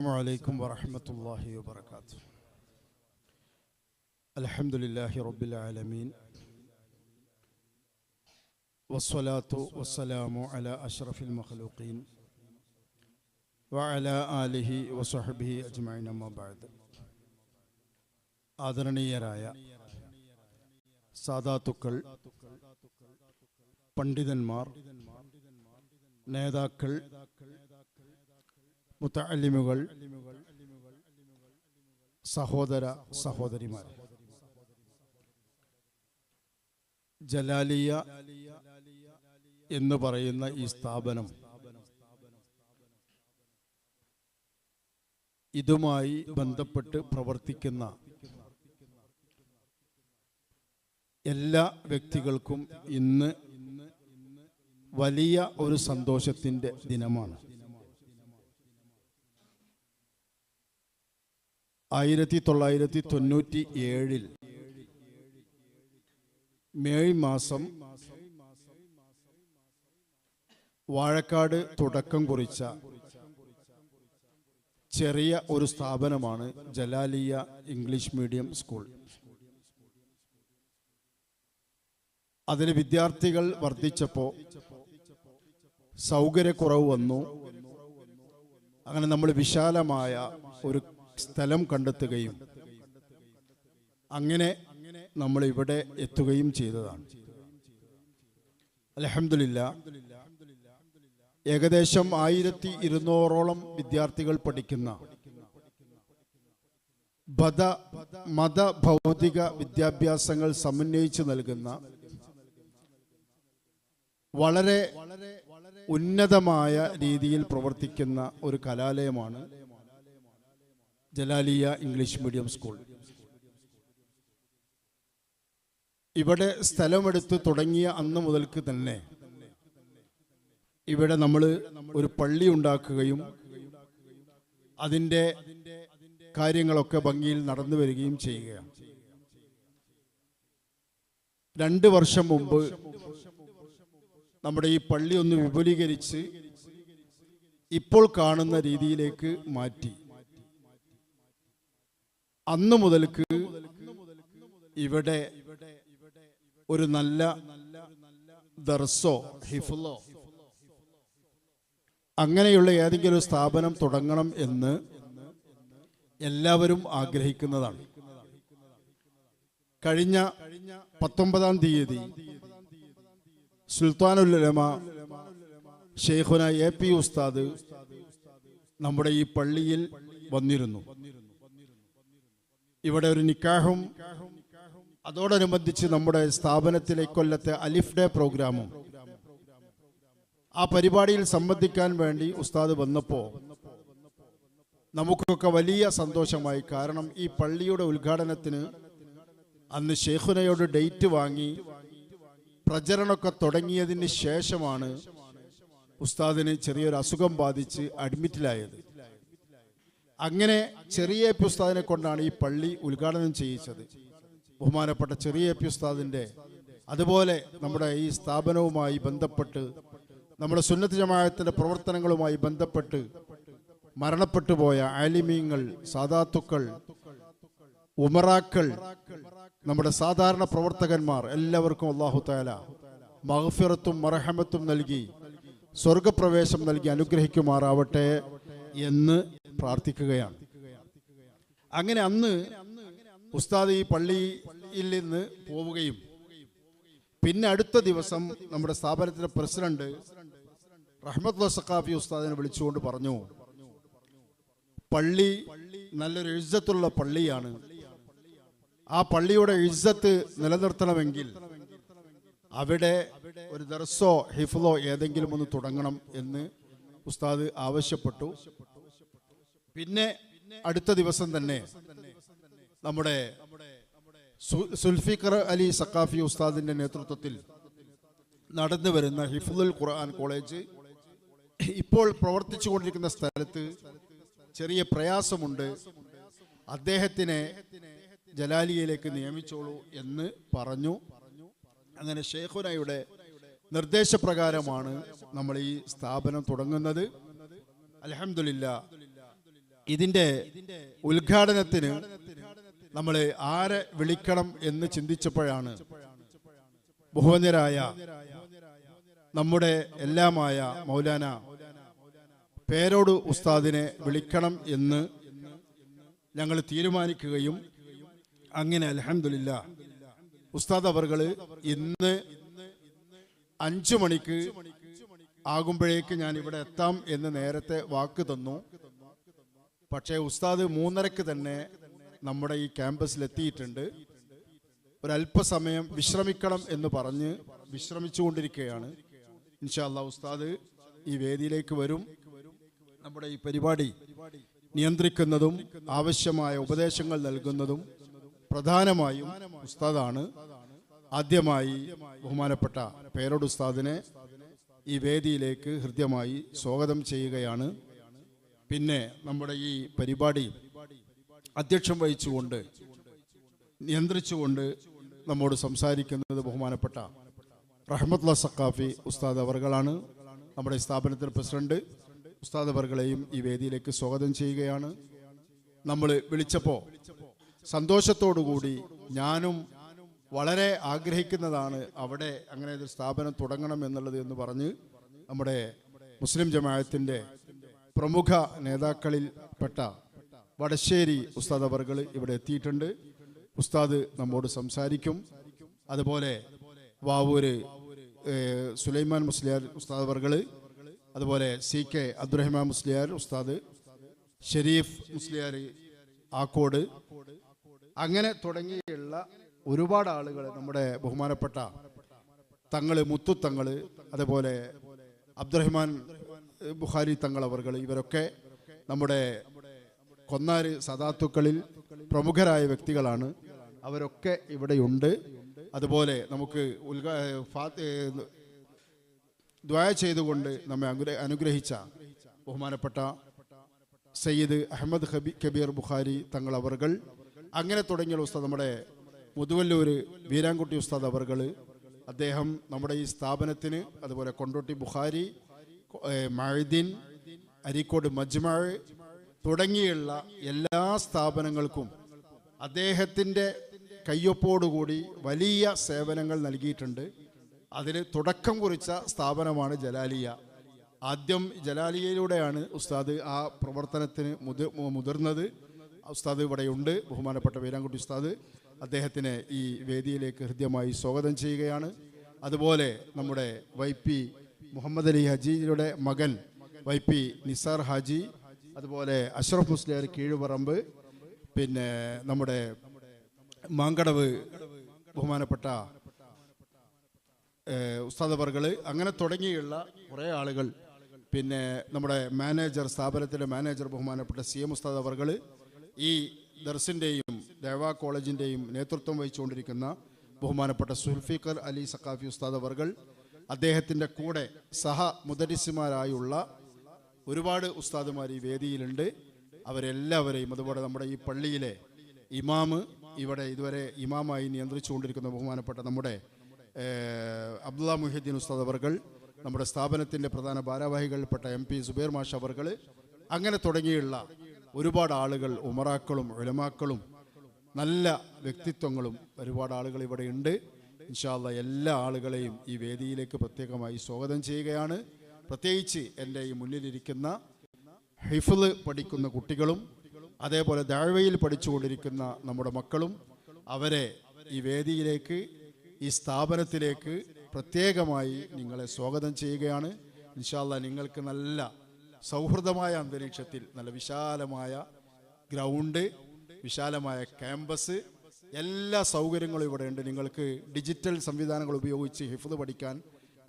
السلام عليكم ورحمة الله وبركاته. الحمد لله رب العالمين والصلاة والسلام على أشرف المخلوقين وعلى آله وصحبه أجمعين أما بعد. ആദരണീയരായ സാദാത്തുക്കൾ, പണ്ഡിതന്മാർ, നേതാക്കൾ, മുതഅല്ലിമുകൾ, സഹോദര സഹോദരിമാർ, ജലാലിയ എന്ന് പറയുന്ന ഈ സ്ഥാപനം ഇതുമായി ബന്ധപ്പെട്ട് പ്രവർത്തിക്കുന്ന എല്ലാ വ്യക്തികൾക്കും ഇന്ന് വലിയ ഒരു സന്തോഷത്തിൻ്റെ ദിനമാണ്. 1997 മെയ് മാസം വാഴക്കാട് തുടക്കം കുറിച്ച ചെറിയ ഒരു സ്ഥാപനമാണ് ജലാലിയ ഇംഗ്ലീഷ് മീഡിയം സ്കൂൾ. അതിൽ വിദ്യാർത്ഥികൾ വർദ്ധിച്ചപ്പോൾ സൗകര്യക്കുറവ് വന്നു. അങ്ങനെ നമ്മൾ വിശാലമായ ഒരു സ്ഥലം കണ്ടെത്തുകയും അങ്ങനെ നമ്മൾ ഇവിടെ എത്തുകയും ചെയ്തതാണ്. അൽഹംദുലില്ലാഹ്, ഏകദേശം 1200ഓളം വിദ്യാർത്ഥികൾ പഠിക്കുന്ന മത ഭൗതിക വിദ്യാഭ്യാസങ്ങൾ സമന്വയിച്ച് നൽകുന്ന വളരെ ഉന്നതമായ രീതിയിൽ പ്രവർത്തിക്കുന്ന ഒരു കലാലയമാണ് ജലാലിയ ഇംഗ്ലീഷ് മീഡിയം സ്കൂൾ. ഇവിടെ സ്ഥലമെടുത്ത് തുടങ്ങിയ അന്ന് മുതൽക്ക് തന്നെ ഇവിടെ നമ്മൾ ഒരു പള്ളി ഉണ്ടാക്കുകയും അതിൻ്റെ കാര്യങ്ങളൊക്കെ ഭംഗിയിൽ നടന്നു വരികയും ചെയ്യുകയാണ്. 2 വർഷം മുമ്പ് നമ്മുടെ ഈ പള്ളി ഒന്ന് വിപുലീകരിച്ച് ഇപ്പോൾ കാണുന്ന രീതിയിലേക്ക് മാറ്റി. അന്നു മുതൽക്ക് ഇവിടെ ഒരു നല്ല ദർസോ ഹിഫ്ളോ അങ്ങനെയുള്ള ഏതെങ്കിലും ഒരു സ്ഥാപനം തുടങ്ങണം എന്ന് എല്ലാവരും ആഗ്രഹിക്കുന്നതാണ്. കഴിഞ്ഞ 19-ാം തീയതി സുൽത്താനുൽ ഉലമ ഷെയ്ഖുന AP ഉസ്താദ് നമ്മുടെ ഈ പള്ളിയിൽ വന്നിരുന്നു. ഇവിടെ ഒരു നിക്കാഹും അതോടനുബന്ധിച്ച് നമ്മുടെ സ്ഥാപനത്തിലെ കൊല്ലത്തെ അലിഫ് ഡേ പ്രോഗ്രാമും ആ പരിപാടിയിൽ സംബന്ധിക്കാൻ വേണ്ടി ഉസ്താദ് വന്നപ്പോൾ നമുക്കൊക്കെ വലിയ സന്തോഷമായി. കാരണം ഈ പള്ളിയുടെ ഉദ്ഘാടനത്തിന് അന്ന് ഷെയ്ഖുനയോട് ഡേറ്റ് വാങ്ങി പ്രചരണമൊക്കെ തുടങ്ങിയതിന് ശേഷമാണ് ഉസ്താദിന് ചെറിയൊരു അസുഖം ബാധിച്ച് അഡ്മിറ്റിലായത്. അങ്ങനെ ചെറിയ AP ഉസ്താദിനെ കൊണ്ടാണ് ഈ പള്ളി ഉദ്ഘാടനം ചെയ്യിച്ചത്. ബഹുമാനപ്പെട്ട ചെറിയ AP ഉസ്താദിൻ്റെ അതുപോലെ നമ്മുടെ ഈ സ്ഥാപനവുമായി ബന്ധപ്പെട്ട് നമ്മുടെ സുന്നത്ത് ജമാഅത്തിന്റെ പ്രവർത്തനങ്ങളുമായി ബന്ധപ്പെട്ട് മരണപ്പെട്ടു പോയ ആലിമീങ്ങൾ, സാദാത്തുക്കൾ, ഉമറാക്കൾ, നമ്മുടെ സാധാരണ പ്രവർത്തകന്മാർ എല്ലാവർക്കും അല്ലാഹു തആല മഗ്ഫിറത്തും മർഹമത്തും നൽകി സ്വർഗപ്രവേശം നൽകി അനുഗ്രഹിക്കുമാറാവട്ടെ എന്ന് പ്രാർത്ഥിക്കുകയാണ്. അങ്ങനെ അന്ന് ഉസ്താദ് ഈ പള്ളിയിൽ നിന്ന് പോവുകയും പിന്നെ അടുത്ത ദിവസം നമ്മുടെ സ്ഥാപനത്തിലെ പ്രസിഡന്റ് റഹ്മത്തുള്ളാഹി സഖാഫി ഉസ്താദിനെ വിളിച്ചുകൊണ്ട് പറഞ്ഞു, പള്ളി നല്ലൊരു ഇസ്സത്തുള്ള പള്ളിയാണ്. ആ പള്ളിയുടെ ഇസ്സത്ത് നിലനിർത്തണമെങ്കിൽ അവിടെ ഒരു ദർസോ ഹിഫ്ളോ ഏതെങ്കിലും ഒന്ന് തുടങ്ങണം എന്ന് ഉസ്താദ് ആവശ്യപ്പെട്ടു. പിന്നെ അടുത്ത ദിവസം തന്നെ നമ്മുടെ സുൽഫിഖർ അലി സഖാഫി ഉസ്താദിന്റെ നേതൃത്വത്തിൽ നടന്നു വരുന്ന ഹിഫ്ളുൽ ഖുർആൻ കോളേജ് ഇപ്പോൾ പ്രവർത്തിച്ചു കൊണ്ടിരിക്കുന്ന സ്ഥലത്ത് ചെറിയ പ്രയാസമുണ്ട്, അദ്ദേഹത്തിനെ ജലാലിയയിലേക്ക് നിയമിച്ചോളൂ എന്ന് പറഞ്ഞു. അങ്ങനെ ഷെയ്ഖുനയുടെ നിർദ്ദേശപ്രകാരമാണ് നമ്മൾ ഈ സ്ഥാപനം തുടങ്ങുന്നത്. അൽഹംദുലില്ലാഹ് ഇതിൻ്റെ ഉദ്ഘാടനത്തിന് നമ്മൾ ആരെ വിളിക്കണം എന്ന് ചിന്തിച്ചപ്പോഴാണ് ബഹുവന്യരായ നമ്മുടെ എല്ലാമായ മൗലാന പേരോട് ഉസ്താദിനെ വിളിക്കണം എന്ന് ഞങ്ങൾ തീരുമാനിക്കുകയും അങ്ങനെ അൽഹംദുലില്ലാ ഉസ്താദ് അവർകൾ ഇന്ന് 5 മണിക്ക് ആകുമ്പോഴേക്ക് ഞാൻ ഇവിടെ എത്താം എന്ന് നേരത്തെ വാക്ക് തന്നു. പക്ഷേ ഉസ്താദ് 3:30 തന്നെ നമ്മുടെ ഈ ക്യാമ്പസിലെത്തിയിട്ടുണ്ട്. ഒരല്പസമയം വിശ്രമിക്കണം എന്ന് പറഞ്ഞ് വിശ്രമിച്ചുകൊണ്ടിരിക്കുകയാണ്. ഇൻഷാ അല്ലാഹ് ഉസ്താദ് ഈ വേദിയിലേക്ക് വരും. നമ്മുടെ ഈ പരിപാടി നിയന്ത്രിക്കുന്നതും ആവശ്യമായ ഉപദേശങ്ങൾ നൽകുന്നതും പ്രധാനമായും ഉസ്താദാണ്. ആദ്യമായി ബഹുമാനപ്പെട്ട പേരോട് ഉസ്താദിനെ ഈ വേദിയിലേക്ക് ഹൃദ്യമായി സ്വാഗതം ചെയ്യുകയാണ്. പിന്നെ നമ്മുടെ ഈ പരിപാടി അധ്യക്ഷം വഹിച്ചുകൊണ്ട് നിയന്ത്രിച്ചുകൊണ്ട് നമ്മോട് സംസാരിക്കുന്നത് ബഹുമാനപ്പെട്ട റഹ്മത്തുള്ള സഖാഫി ഉസ്താദ് അവർകളാണ്. നമ്മുടെ സ്ഥാപനത്തിൻ്റെ പ്രസിഡന്റ് ഉസ്താദ് അവർകളെയും ഈ വേദിയിലേക്ക് സ്വാഗതം ചെയ്യുകയാണ്. നമ്മൾ വിളിച്ചപ്പോൾ സന്തോഷത്തോടുകൂടി ഞാനും വളരെ ആഗ്രഹിക്കുന്നതാണ് അവിടെ അങ്ങനെ ഒരു സ്ഥാപനം തുടങ്ങണം എന്നുള്ളത് എന്ന് പറഞ്ഞ് നമ്മുടെ മുസ്ലിം ജമാഅത്തിൻ്റെ പ്രമുഖ നേതാക്കളിൽപ്പെട്ട വടശ്ശേരി ഉസ്താദ് അവർകൾ ഇവിടെ എത്തിയിട്ടുണ്ട്. ഉസ്താദ് നമ്മോട് സംസാരിക്കും. അതുപോലെ വാവൂര് സുലൈമാൻ മുസ്ലിയാർ ഉസ്താദ് അവർകൾ, അതുപോലെ CK അബ്ദുറഹ്മാൻ മുസ്ലിയാർ ഉസ്താദ്, ഷെരീഫ് മുസ്ലിയാർ ആക്കോട്, അങ്ങനെ തുടങ്ങിയുള്ള ഒരുപാട് ആളുകൾ, നമ്മുടെ ബഹുമാനപ്പെട്ട തങ്ങള് മുത്തുത്തങ്ങള്, അതുപോലെ അബ്ദുറഹ്മാൻ ബുഖാരി തങ്ങൾ അവർകൾ, ഇവരൊക്കെ നമ്മുടെ കൊന്നാര് സദാത്തുക്കളിൽ പ്രമുഖരായ വ്യക്തികളാണ്. അവരൊക്കെ ഇവിടെയുണ്ട്. അതുപോലെ നമുക്ക് ദുആ ചെയ്തുകൊണ്ട് നമ്മെ അനുഗ്രഹിച്ച ബഹുമാനപ്പെട്ട സയ്യിദ് അഹമ്മദ് കബീർ ബുഖാരി തങ്ങൾ അവർകൾ, അങ്ങനെ തുടങ്ങിയ ഉസ്താദ്, നമ്മുടെ മുതുവല്ലൂര് വീരാൻകുട്ടി ഉസ്താദ് അവർകൾ, അദ്ദേഹം നമ്മുടെ ഈ സ്ഥാപനത്തിന്, അതുപോലെ കൊണ്ടോട്ടി ബുഖാരി, മഅദീൻ, അരീക്കോട് മജ്മഅ തുടങ്ങിയുള്ള എല്ലാ സ്ഥാപനങ്ങൾക്കും അദ്ദേഹത്തിൻ്റെ കയ്യൊപ്പോടുകൂടി വലിയ സേവനങ്ങൾ നൽകിയിട്ടുണ്ട്. അതിന് തുടക്കം കുറിച്ച സ്ഥാപനമാണ് ജലാലിയ. ആദ്യം ജലാലിയയിലൂടെയാണ് ഉസ്താദ് ആ പ്രവർത്തനത്തിന് മുതിർന്നത്. ഉസ്താദ് ഇവിടെയുണ്ട്, ബഹുമാനപ്പെട്ട വീരാൻകുട്ടി ഉസ്താദ്. അദ്ദേഹത്തിനെ ഈ വേദിയിലേക്ക് ഹൃദ്യമായി സ്വാഗതം ചെയ്യുകയാണ്. അതുപോലെ നമ്മുടെ YP മുഹമ്മദ് അലി ഹജിയുടെ മകൻ YP നിസാർ ഹാജി, അതുപോലെ അഷ്റഫ് മുസ്ലിയാർ കീഴുപറമ്പ്, പിന്നെ നമ്മുടെ മാങ്കടവ് ബഹുമാനപ്പെട്ട ഉസ്താദ് അവർകൾ, അങ്ങനെ തുടങ്ങിയുള്ള കുറേ ആളുകൾ, പിന്നെ നമ്മുടെ മാനേജർ, സ്ഥാപനത്തിലെ മാനേജർ ബഹുമാനപ്പെട്ട CM ഉസ്താദ് അവർകൾ, ഈ ദർസിൻ്റെയും ദേവാ കോളേജിൻ്റെയും നേതൃത്വം വഹിച്ചുകൊണ്ടിരിക്കുന്ന ബഹുമാനപ്പെട്ട സുൽഫിഖർ അലി സഖാഫി ഉസ്താദ് അവർകൾ, അദ്ദേഹത്തിൻ്റെ കൂടെ സഹ മുദരിസുമാരായുള്ള ഒരുപാട് ഉസ്താദുമാർ ഈ വേദിയിലുണ്ട്. അവരെല്ലാവരെയും, അതുപോലെ നമ്മുടെ ഈ പള്ളിയിലെ ഇമാമ്, ഇവിടെ ഇതുവരെ ഇമാമായി നിയന്ത്രിച്ചുകൊണ്ടിരിക്കുന്ന ബഹുമാനപ്പെട്ട നമ്മുടെ അബ്ദുള്ള മുഹിദ്ദീൻ ഉസ്താദ് അവർകൾ, നമ്മുടെ സ്ഥാപനത്തിൻ്റെ പ്രധാന ഭാരവാഹികൾപ്പെട്ട MP സുബൈർ മാഷ് അവർകൾ, അങ്ങനെ തുടങ്ങിയുള്ള ഒരുപാട് ആളുകൾ, ഉമറാക്കളും ഉലമാക്കളും നല്ല വ്യക്തിത്വങ്ങളും ഒരുപാട് ആളുകൾ ഇവിടെ ഉണ്ട്. ഇൻഷാ അല്ലാഹ് എല്ലാ ആളുകളെയും ഈ വേദിയിലേക്ക് പ്രത്യേകമായി സ്വാഗതം ചെയ്യുകയാണ്. പ്രത്യേകിച്ച് എൻ്റെ ഈ മുന്നിലിരിക്കുന്ന ഹിഫ്ള് പഠിക്കുന്ന കുട്ടികളും, അതേപോലെ ദഅവയിൽ പഠിച്ചുകൊണ്ടിരിക്കുന്ന നമ്മുടെ മക്കളും, അവരെ ഈ വേദിയിലേക്ക്, ഈ സ്ഥാപനത്തിലേക്ക് പ്രത്യേകമായി നിങ്ങളെ സ്വാഗതം ചെയ്യുകയാണ്. ഇൻഷാ അല്ലാഹ് നിങ്ങൾക്ക് നല്ല സൗഹൃദമായ അന്തരീക്ഷത്തിൽ, നല്ല വിശാലമായ ഗ്രൗണ്ട്, വിശാലമായ ക്യാമ്പസ്, എല്ലാ സൗകര്യങ്ങളും ഇവിടെ ഉണ്ട്. നിങ്ങൾക്ക് ഡിജിറ്റൽ സംവിധാനങ്ങൾ ഉപയോഗിച്ച് ഹിഫ്ള് പഠിക്കാൻ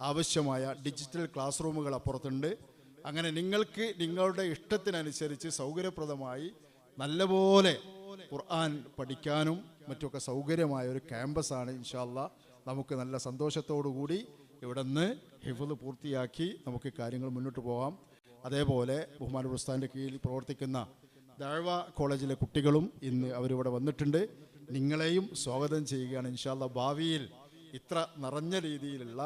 ആവശ്യമായ ഡിജിറ്റൽ ക്ലാസ് റൂമുകൾ അപ്പുറത്തുണ്ട്. അങ്ങനെ നിങ്ങൾക്ക് നിങ്ങളുടെ ഇഷ്ടത്തിനനുസരിച്ച് സൗകര്യപ്രദമായി നല്ലപോലെ ഖുർആൻ പഠിക്കാനും മറ്റൊക്കെ സൗകര്യമായ ഒരു ക്യാമ്പസാണ്. ഇൻഷാ അല്ലാഹ് നമുക്ക് നല്ല സന്തോഷത്തോടുകൂടി ഇവിടെ നിന്ന് ഹിഫ്ള് പൂർത്തിയാക്കി നമുക്ക് കാര്യങ്ങൾ മുന്നോട്ട് പോകാം. അതേപോലെ ബഹുമാന ഉസ്താദിൻ്റെ കീഴിൽ പ്രവർത്തിക്കുന്ന ദഅവ കോളേജിലെ കുട്ടികളും ഇന്ന് അവരിവിടെ വന്നിട്ടുണ്ട്. നിങ്ങളെയും സ്വാഗതം ചെയ്യുകയാണ്. ഇൻഷാ അല്ലാഹ് ഭാവിയിൽ ഇത്ര നിറഞ്ഞ രീതിയിലുള്ള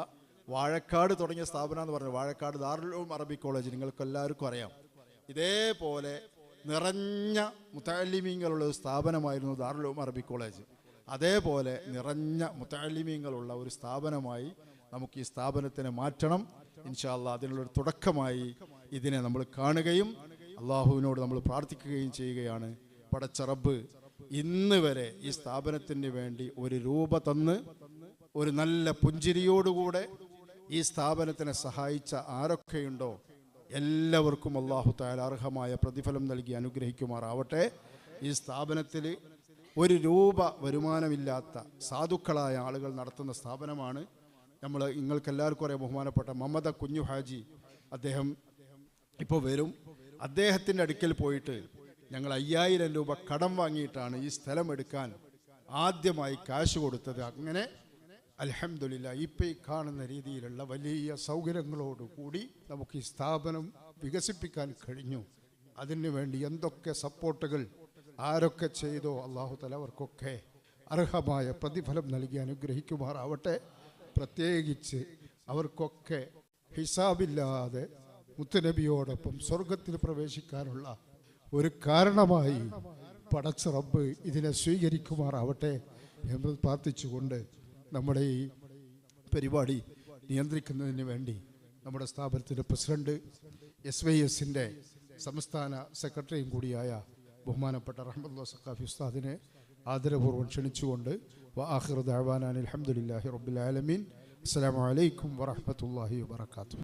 വാഴക്കാട് തുടങ്ങിയ സ്ഥാപനം എന്ന് പറഞ്ഞാൽ വാഴക്കാട് ദാറുൽ ഉലൂം അറബിക് കോളേജ് നിങ്ങൾക്ക് എല്ലാവർക്കും അറിയാം. ഇതേപോലെ നിറഞ്ഞ മുതഅല്ലിമീങ്ങളുള്ള ഒരു സ്ഥാപനമായിരുന്നു ദാറുൽ ഉലൂം അറബിക് കോളേജ്. അതേപോലെ നിറഞ്ഞ മുതഅല്ലിമീങ്ങളുള്ള ഒരു സ്ഥാപനമായി നമുക്ക് ഈ സ്ഥാപനത്തിനെ മാറ്റണം. ഇൻഷാ അല്ലാഹ് അതിനുള്ളൊരു തുടക്കമായി ഇതിനെ നമ്മൾ കാണുകയും അള്ളാഹുവിനോട് നമ്മൾ പ്രാർത്ഥിക്കുകയും ചെയ്യുകയാണ്. പടച്ച റബ്ബ് ഇന്ന് വരെ ഈ സ്ഥാപനത്തിന് വേണ്ടി ഒരു രൂപ തന്ന് ഒരു നല്ല പുഞ്ചിരിയോടുകൂടെ ഈ സ്ഥാപനത്തിനെ സഹായിച്ച ആരൊക്കെയുണ്ടോ എല്ലാവർക്കും അല്ലാഹു തആല അർഹമായ പ്രതിഫലം നൽകി അനുഗ്രഹിക്കുമാറാവട്ടെ. ഈ സ്ഥാപനത്തിൽ ഒരു രൂപ വരുമാനമില്ലാത്ത സാധുക്കളായ ആളുകൾ നടത്തുന്ന സ്ഥാപനമാണ്. നിങ്ങൾക്ക് എല്ലാവർക്കും അറിയാം, ബഹുമാനപ്പെട്ട മുഹമ്മദ് കുഞ്ഞു ഹാജി അദ്ദേഹം ഇപ്പോൾ വരും. അദ്ദേഹത്തിൻ്റെ അടുക്കൽ പോയിട്ട് ഞങ്ങൾ 5000 രൂപ കടം വാങ്ങിയിട്ടാണ് ഈ സ്ഥലം എടുക്കാൻ ആദ്യമായി കാശ് കൊടുത്തത്. അങ്ങനെ അൽഹംദുലില്ലാഹ് ഇപ്പോൾ ഈ കാണുന്ന രീതിയിലുള്ള വലിയ സൗകര്യങ്ങളോടുകൂടി നമുക്ക് ഈ സ്ഥാപനം വികസിപ്പിക്കാൻ കഴിഞ്ഞു. അതിനു വേണ്ടി എന്തൊക്കെ സപ്പോർട്ടുകൾ ആരൊക്കെ ചെയ്തോ അല്ലാഹു തആല അവർക്കൊക്കെ അർഹമായ പ്രതിഫലം നൽകി അനുഗ്രഹിക്കുമാറാവട്ടെ. പ്രത്യേകിച്ച് അവർക്കൊക്കെ ഹിസാബില്ലാതെ മുത്തുനബിയോടൊപ്പം സ്വർഗത്തിൽ പ്രവേശിക്കാനുള്ള ഒരു കാരണമായി പടച്ച റബ്ബ് ഇതിനെ സ്വീകരിക്കുമാറാവട്ടെ എന്ന് പ്രാർത്ഥിച്ചുകൊണ്ട് നമ്മുടെ ഈ പരിപാടി നിയന്ത്രിക്കുന്നതിന് വേണ്ടി നമ്മുടെ സ്ഥാപനത്തിൻ്റെ പ്രസിഡന്റ് SYSൻ്റെ സംസ്ഥാന സെക്രട്ടറിയും കൂടിയായ ബഹുമാനപ്പെട്ട റഹ്മത്തുള്ളാഹി സഖാഫി ഉസ്താദിനെ ആദരപൂർവ്വം ക്ഷണിച്ചുകൊണ്ട് വആഖിറു ദഅവാനാ അൽഹംദുലില്ലാഹി റബ്ബിൽ ആലമീൻ. അസ്സലാമു അലൈക്കും വറഹ്മത്തുള്ളാഹി വബറകാതുഹു.